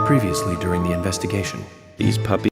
Previously during the investigation, these puppies...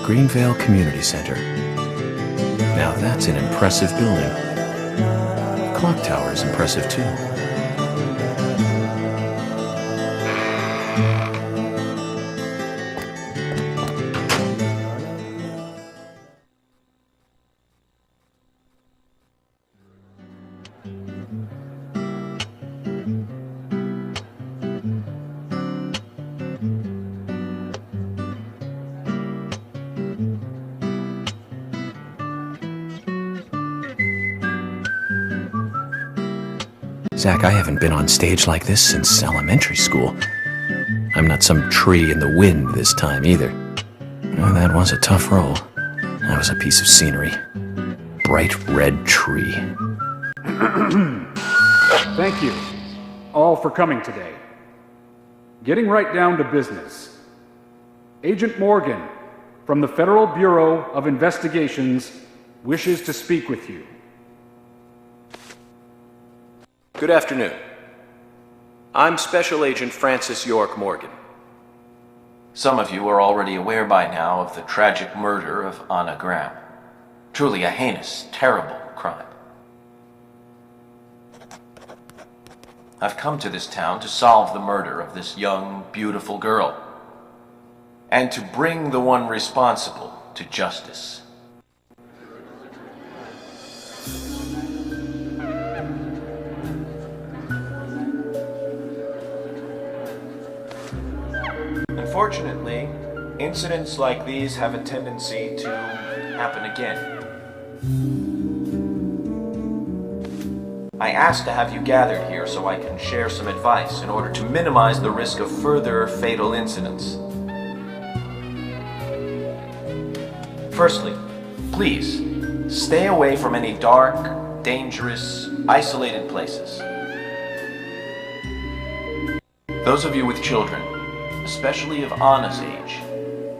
Greenvale Community Center. Now that's an impressive building. Clock tower is impressive too. Zach, I haven't been on stage like this since elementary school. I'm not some tree in the wind this time either. Well, that was a tough role. That was a piece of scenery. Bright red tree. Thank you all for coming today. Getting right down to business. Agent Morgan from the Federal Bureau of Investigations wishes to speak with you. Good afternoon. I'm Special Agent Francis York Morgan. Some of you are already aware by now of the tragic murder of Anna Graham. Truly a heinous, terrible crime. I've come to this town to solve the murder of this young, beautiful girl, and to bring the one responsible to justice. Unfortunately, incidents like these have a tendency to happen again. I asked to have you gathered here so I can share some advice in order to minimize the risk of further fatal incidents. Firstly, please, stay away from any dark, dangerous, isolated places. Those of you with children, especially of Anna's age,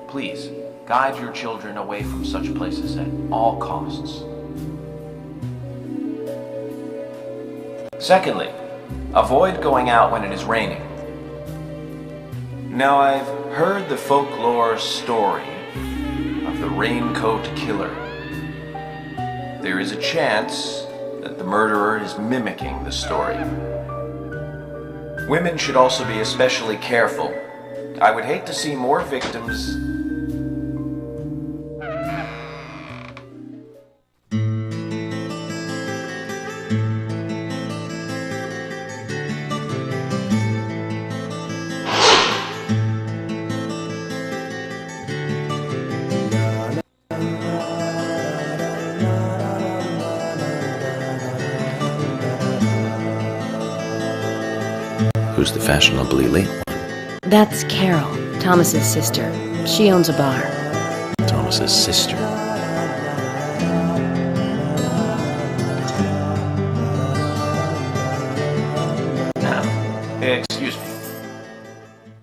please guide your children away from such places at all costs. Secondly, avoid going out when it is raining. Now, I've heard the folklore story of the raincoat killer. There is a chance that the murderer is mimicking the story. Women should also be especially careful. I would hate to see more victims. Who's the fashionably late one? That's Carol, Thomas's sister. She owns a bar. Thomas's sister. Excuse me.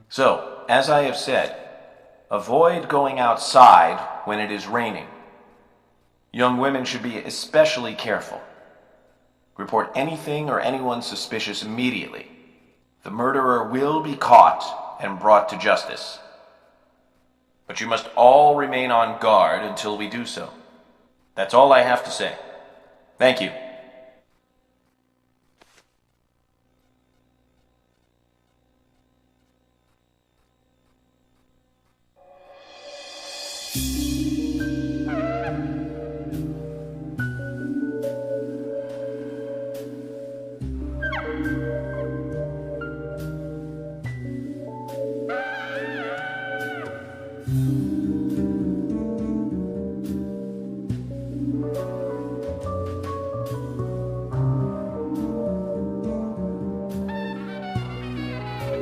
So, as I have said, avoid going outside when it is raining. Young women should be especially careful. Report anything or anyone suspicious immediately. The murderer will be caught and brought to justice. But you must all remain on guard until we do so. That's all I have to say. Thank you.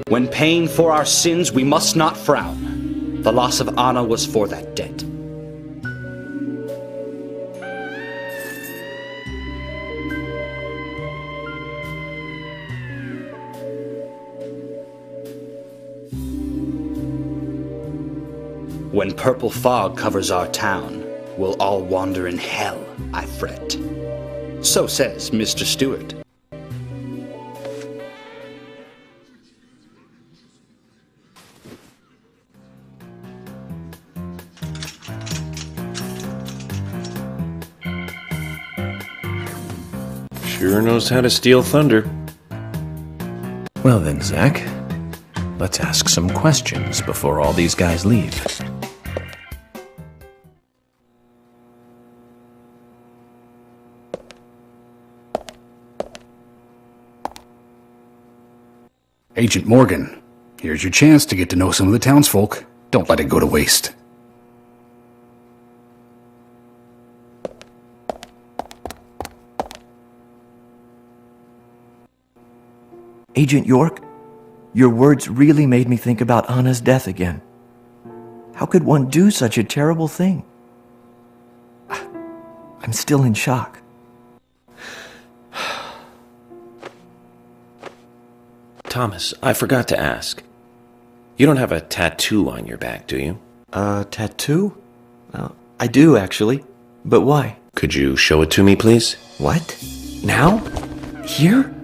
When paying for our sins, we must not frown. The loss of Anna was for that debt. When purple fog covers our town, we'll all wander in hell, I fret. So says Mr. Stewart. Sure knows how to steal thunder. Well then, Zach, let's ask some questions before all these guys leave. Agent Morgan, here's your chance to get to know some of the townsfolk. Don't let it go to waste. Agent York, your words really made me think about Anna's death again. How could one do such a terrible thing? I'm still in shock. Thomas, I forgot to ask. You don't have a tattoo on your back, do you? Tattoo? I do, actually. But why? Could you show it to me, please? What? Now? Here?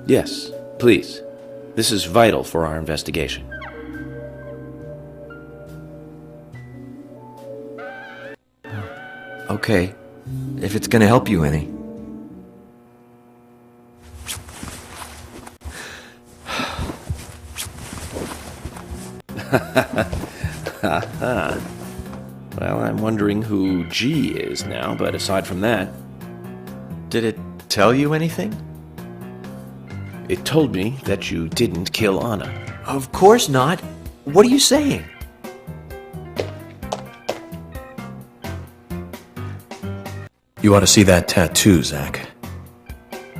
Yes, please. This is vital for our investigation. Okay. If it's gonna help you any. Well, I'm wondering who G is now, but aside from that... Did it tell you anything? It told me that you didn't kill Anna. Of course not. What are you saying? You ought to see that tattoo, Zach.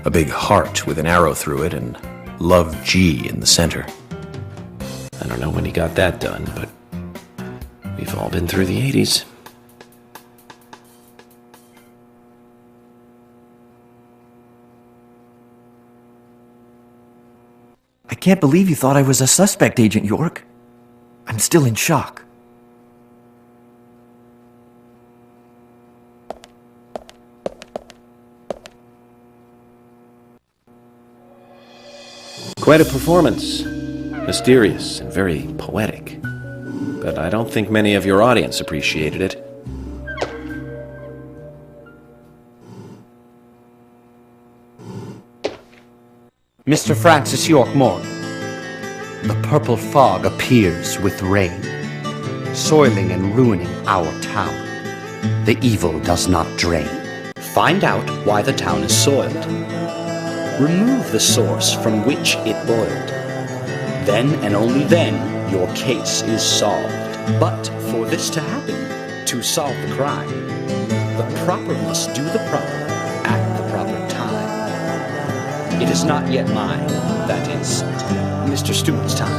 A big heart with an arrow through it and Love G in the center. I don't know when he got that done, but we've all been through the 80s. I can't believe you thought I was a suspect, Agent York. I'm still in shock. Quite a performance. Mysterious and very poetic. But I don't think many of your audience appreciated it. Mr. Francis York Morgan, the purple fog appears with rain, soiling and ruining our town. The evil does not drain. Find out why the town is soiled. Remove the source from which it boiled. Then and only then your case is solved. But for this to happen, to solve the crime, the proper must do the proper at the proper time. It is not yet mine, that is, Mr. Stewart's time,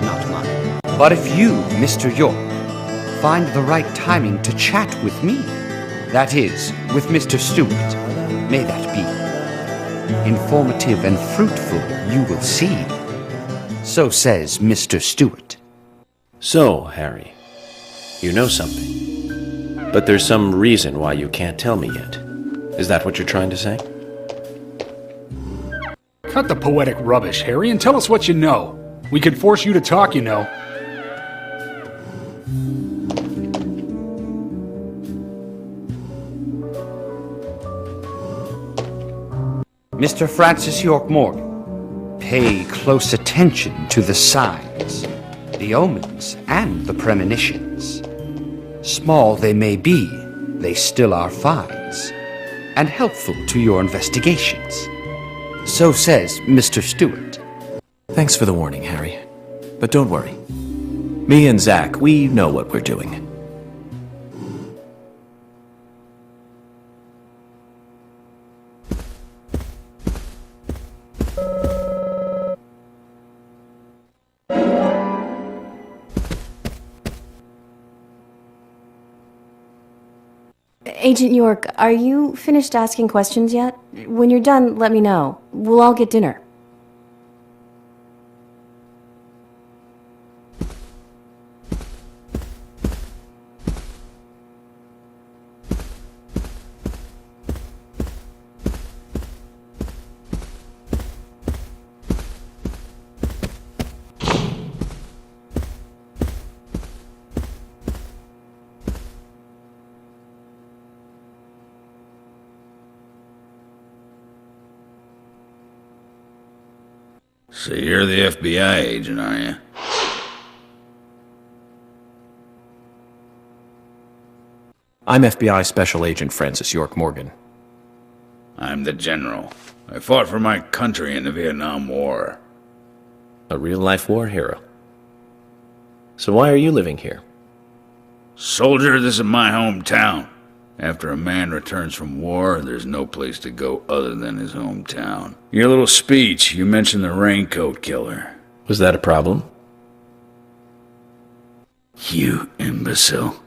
not mine. But if you, Mr. York, find the right timing to chat with me, that is, with Mr. Stewart, may that be. Informative and fruitful, you will see. So says Mr. Stewart. So, Harry, you know something. But there's some reason why you can't tell me yet. Is that what you're trying to say? Cut the poetic rubbish, Harry, and tell us what you know. We could force you to talk, you know. Mr. Francis York Morgan, pay close attention to the signs, the omens, and the premonitions. Small they may be, they still are finds, and helpful to your investigations. So says Mr. Stewart. Thanks for the warning, Harry. But don't worry. Me and Zach, we know what we're doing. Agent York, are you finished asking questions yet? When you're done, let me know. We'll all get dinner. So you're the FBI agent, are you? I'm FBI Special Agent Francis York Morgan. I'm the general. I fought for my country in the Vietnam War. A real-life war hero. So why are you living here? Soldier, this is my hometown. After a man returns from war, there's no place to go other than his hometown. Your little speech, you mentioned the raincoat killer. Was that a problem? You imbecile.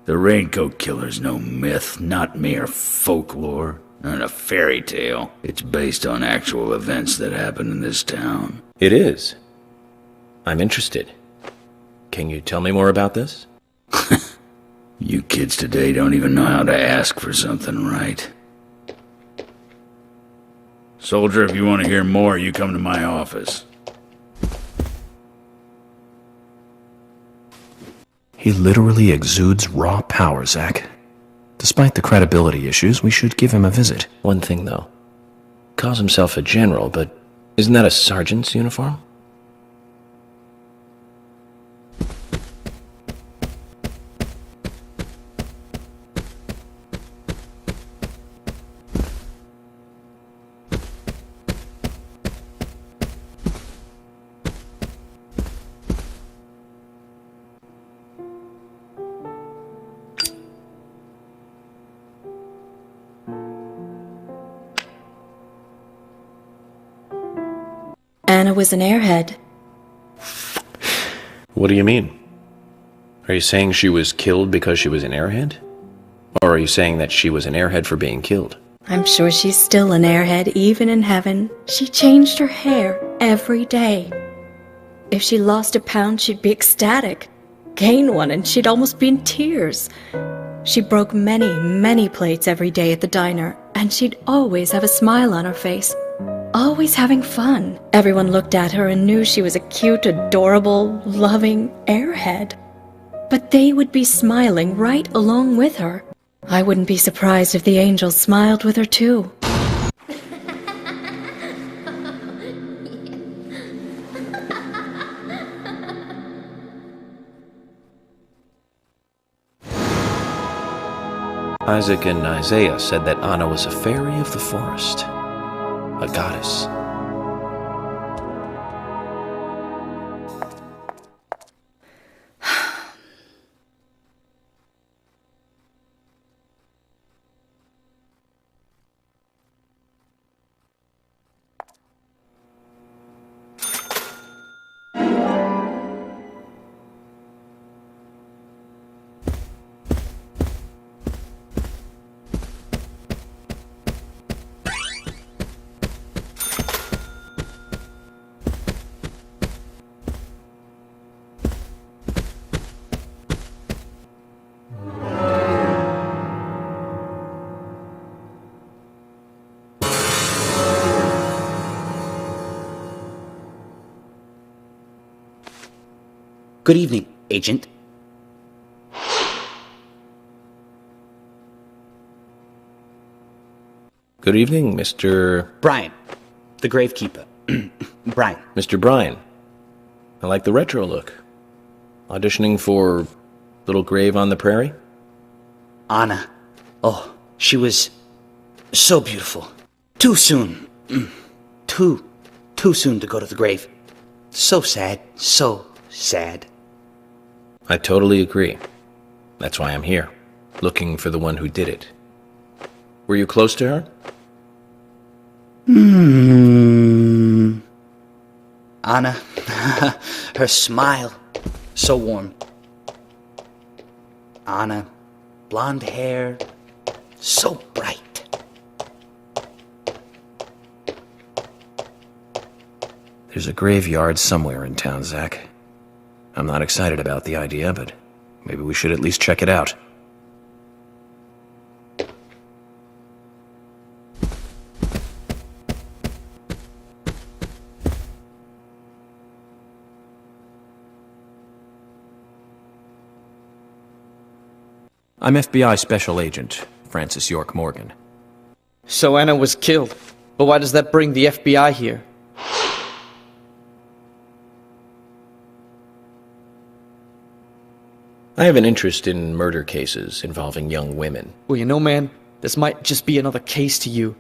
The raincoat killer's no myth, not mere folklore, not a fairy tale. It's based on actual events that happened in this town. It is. I'm interested. Can you tell me more about this? You kids today don't even know how to ask for something right. Soldier, if you want to hear more, you come to my office. He literally exudes raw power, Zach. Despite the credibility issues, we should give him a visit. One thing, though. Calls himself a general, but isn't that a sergeant's uniform? Anna was an airhead. What do you mean? Are you saying she was killed because she was an airhead? Or are you saying that she was an airhead for being killed? I'm sure she's still an airhead, even in heaven. She changed her hair every day. If she lost a pound, she'd be ecstatic. Gain one, and she'd almost be in tears. She broke many, many plates every day at the diner, and she'd always have a smile on her face. Always having fun. Everyone looked at her and knew she was a cute, adorable, loving airhead. But they would be smiling right along with her. I wouldn't be surprised if the angels smiled with her too. Isaac and Isaiah said that Anna was a fairy of the forest. A goddess. Good evening, Agent. Good evening, Mr. Brian, the gravekeeper. Brian. Mr. Brian. I like the retro look. Auditioning for Little Grave on the Prairie? Anna. Oh, she was so beautiful. Too soon. Too soon to go to the grave. So sad, so sad. I totally agree. That's why I'm here, looking for the one who did it. Were you close to her? Anna, her smile, so warm. Anna, blonde hair, So bright. There's a graveyard somewhere in town, Zach. I'm not excited about the idea, but maybe we should at least check it out. I'm FBI Special Agent Francis York Morgan. So Anna was killed, but why does that bring the FBI here? I have an interest in murder cases involving young women. Well, you know, man, this might just be another case to you,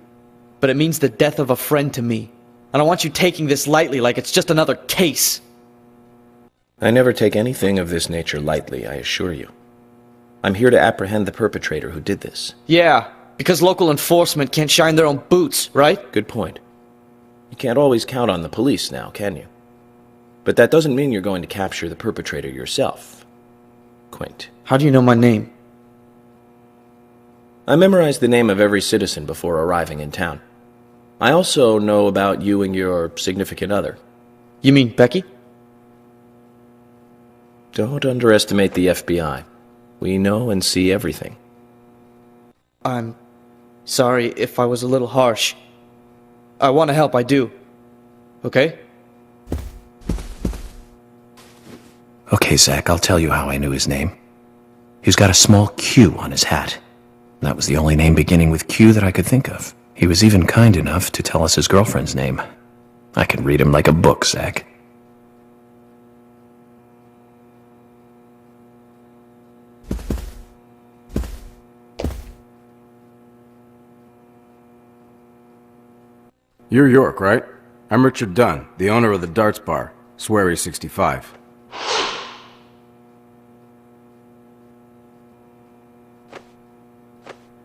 but it means the death of a friend to me. I don't want you taking this lightly like it's just another case. I never take anything of this nature lightly, I assure you. I'm here to apprehend the perpetrator who did this. Yeah, because local enforcement can't shine their own boots, right? Good point. You can't always count on the police now, can you? But that doesn't mean you're going to capture the perpetrator yourself. Quint. How do you know my name? I memorized the name of every citizen before arriving in town. I also know about you and your significant other. You mean Becky? Don't underestimate the FBI. We know and see everything. I'm sorry if I was a little harsh. I want to help, I do. Okay? Okay, Zach, I'll tell you how I knew his name. He's got a small Q on his hat. That was the only name beginning with Q that I could think of. He was even kind enough to tell us his girlfriend's name. I can read him like a book, Zach. You're York, right? I'm Richard Dunn, the owner of the darts bar, Swery 65.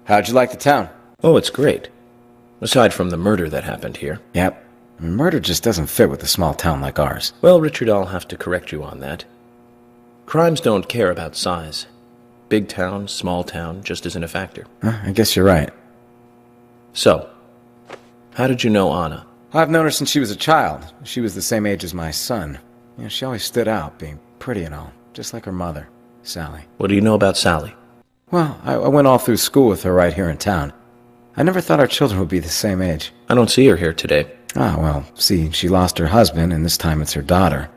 How'd you like the town? Oh, it's great. Aside from the murder that happened here. Yep. Murder just doesn't fit with a small town like ours. Well, Richard, I'll have to correct you on that. Crimes don't care about size. Big town, small town, just isn't a factor. I guess you're right. So, how did you know Anna? I've known her since she was a child. She was the same age as my son. You know, she always stood out, being pretty and all, just like her mother, Sally. What do you know about Sally? Well, I went all through school with her right here in town. I never thought our children would be the same age. I don't see her here today. Ah, well, see, she lost her husband, and this time it's her daughter.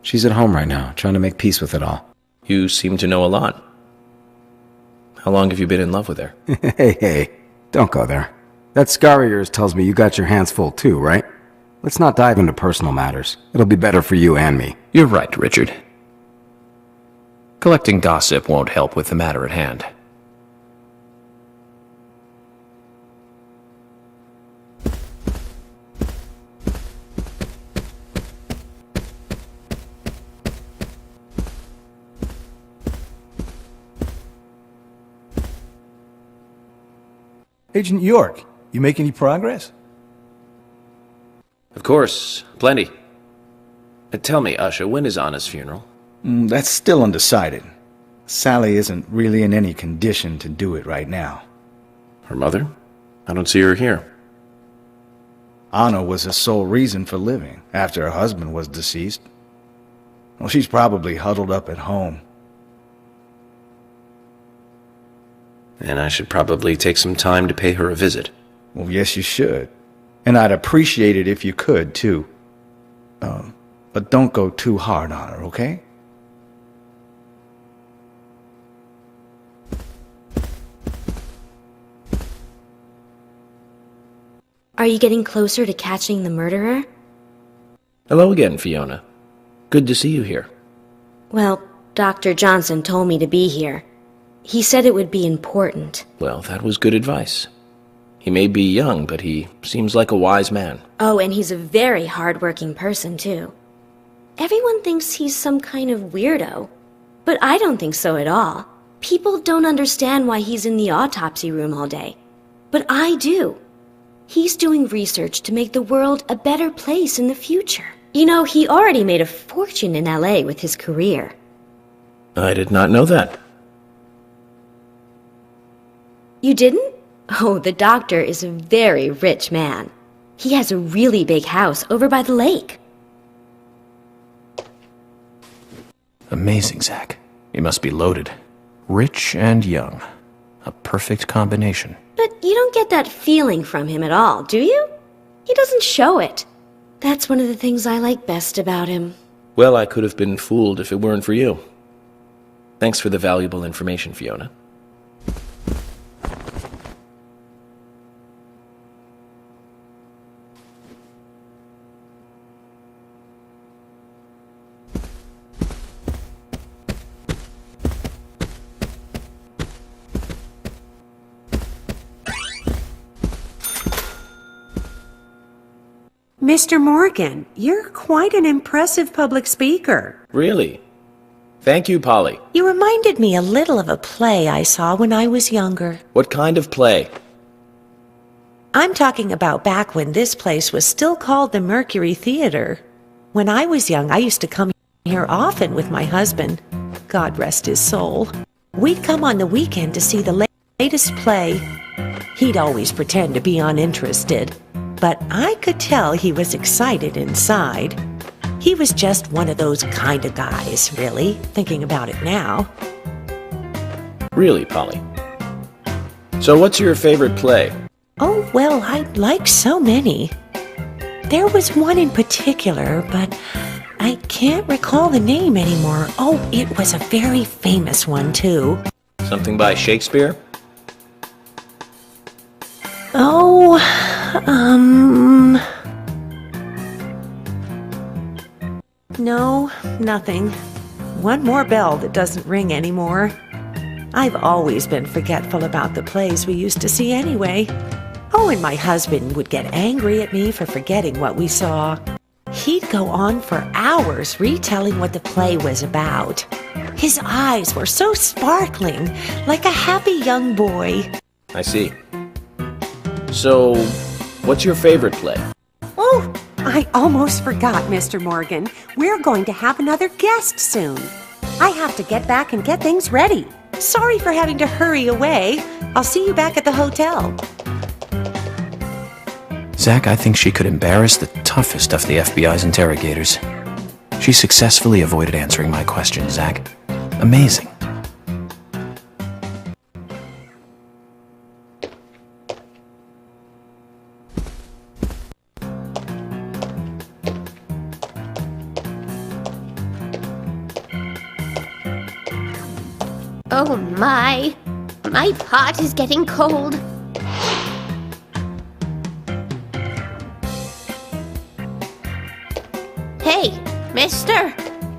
She's at home right now, trying to make peace with it all. You seem to know a lot. How long have you been in love with her? Hey, don't go there. That scar of yours tells me you got your hands full too, right? Let's not dive into personal matters. It'll be better for you and me. You're right, Richard. Collecting gossip won't help with the matter at hand. Agent York, you make any progress? Of course, plenty. Tell me, Usha, when is Anna's funeral? That's still undecided. Sally isn't really in any condition to do it right now. Her mother? I don't see her here. Anna was the sole reason for living after her husband was deceased. Well, she's probably huddled up at home. And I should probably take some time to pay her a visit. Well, yes, you should. And I'd appreciate it if you could, too. But don't go too hard on her, okay? Are you getting closer to catching the murderer? Hello again, Fiona. Good to see you here. Well, Dr. Johnson told me to be here. He said it would be important. Well, that was good advice. He may be young, but he seems like a wise man. Oh, and he's a very hard-working person, too. Everyone thinks he's some kind of weirdo, but I don't think so at all. People don't understand why he's in the autopsy room all day, but I do. He's doing research to make the world a better place in the future. You know, he already made a fortune in LA with his career. I did not know that. You didn't? Oh, the doctor is a very rich man. He has a really big house over by the lake. Amazing, Zach. You must be loaded. Rich and young. A perfect combination. But you don't get that feeling from him at all, do you? He doesn't show it. That's one of the things I like best about him. Well, I could have been fooled if it weren't for you. Thanks for the valuable information, Fiona. Mr. Morgan, you're quite an impressive public speaker. Really? Thank you, Polly. You reminded me a little of a play I saw when I was younger. What kind of play? I'm talking about back when this place was still called the Mercury Theater. When I was young, I used to come here often with my husband. God rest his soul. We'd come on the weekend to see the latest play. He'd always pretend to be uninterested, but I could tell he was excited inside. He was just one of those kind of guys, really, thinking about it now. Really, Polly? So what's your favorite play? Oh, well, I like so many. There was one in particular, but I can't recall the name anymore. Oh, it was a very famous one, too. Something by Shakespeare? Oh, No, nothing. One more bell that doesn't ring anymore. I've always been forgetful about the plays we used to see anyway. Oh, and my husband would get angry at me for forgetting what we saw. He'd go on for hours retelling what the play was about. His eyes were so sparkling, like a happy young boy. I see. So, what's your favorite play? Oh, I almost forgot, Mr. Morgan. We're going to have another guest soon. I have to get back and get things ready. Sorry for having to hurry away. I'll see you back at the hotel. Zach, I think she could embarrass the toughest of the FBI's interrogators. She successfully avoided answering my question, Zach. Amazing. Oh my! My pot is getting cold. Hey, mister!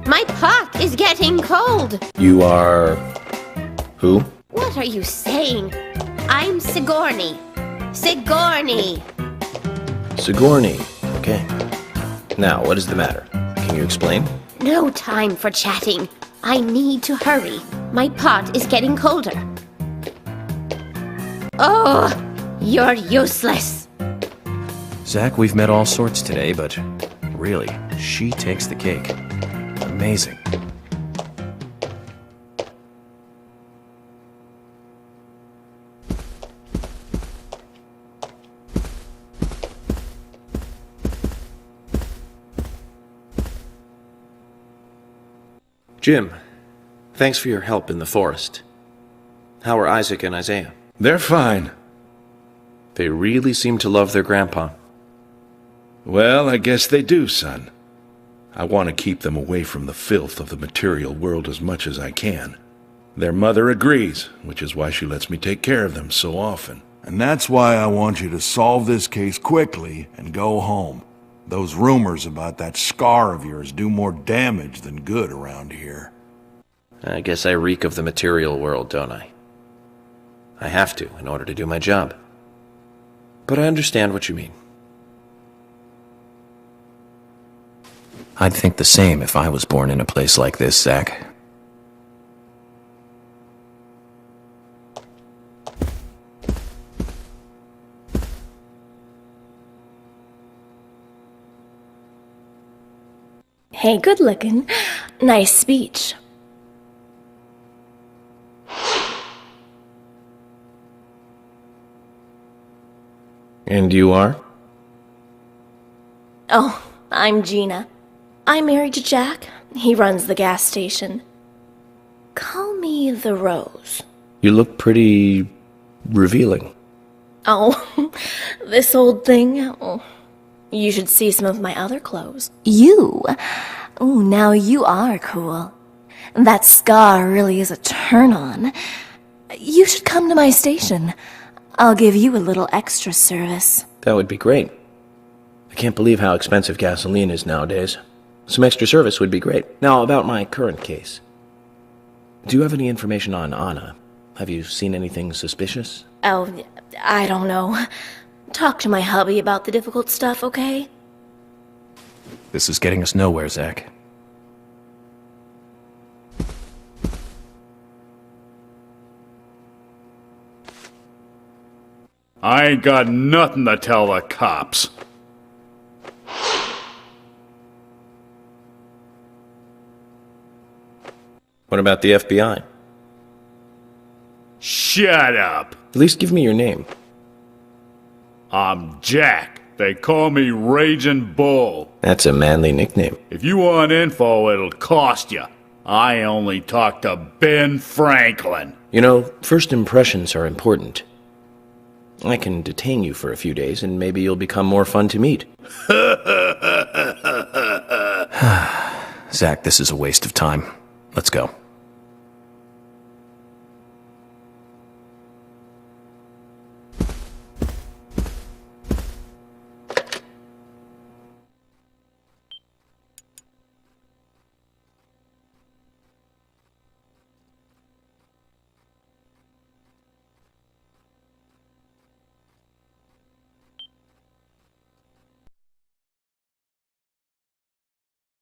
My pot is getting cold! You are... who? What are you saying? I'm Sigourney. Sigourney! Sigourney. Okay. Now, what is the matter? Can you explain? No time for chatting. I need to hurry. My pot is getting colder. Oh, you're useless. Zach, we've met all sorts today, but really, she takes the cake. Amazing. Jim, thanks for your help in the forest. How are Isaac and Isaiah? They're fine. They really seem to love their grandpa. Well, I guess they do, son. I want to keep them away from the filth of the material world as much as I can. Their mother agrees, which is why she lets me take care of them so often. And that's why I want you to solve this case quickly and go home. Those rumors about that scar of yours do more damage than good around here. I guess I reek of the material world, don't I? I have to, in order to do my job. But I understand what you mean. I'd think the same if I was born in a place like this, Zach. Hey, good looking. Nice speech. And you are? Oh, I'm Gina. I'm married to Jack. He runs the gas station. Call me the Rose. You look pretty revealing. Oh, this old thing. Oh, you should see some of my other clothes. You? Oh, now you are cool. That scar really is a turn-on. You should come to my station. I'll give you a little extra service. That would be great. I can't believe how expensive gasoline is nowadays. Some extra service would be great. Now, about my current case. Do you have any information on Anna? Have you seen anything suspicious? Oh, I don't know. Talk to my hubby about the difficult stuff, okay? This is getting us nowhere, Zach. I ain't got nothing to tell the cops. What about the FBI? Shut up. At least give me your name. I'm Jack. They call me Raging Bull. That's a manly nickname. If you want info, it'll cost you. I only talk to Ben Franklin. You know, first impressions are important. I can detain you for a few days, and maybe you'll become more fun to meet. Zach, this is a waste of time. Let's go.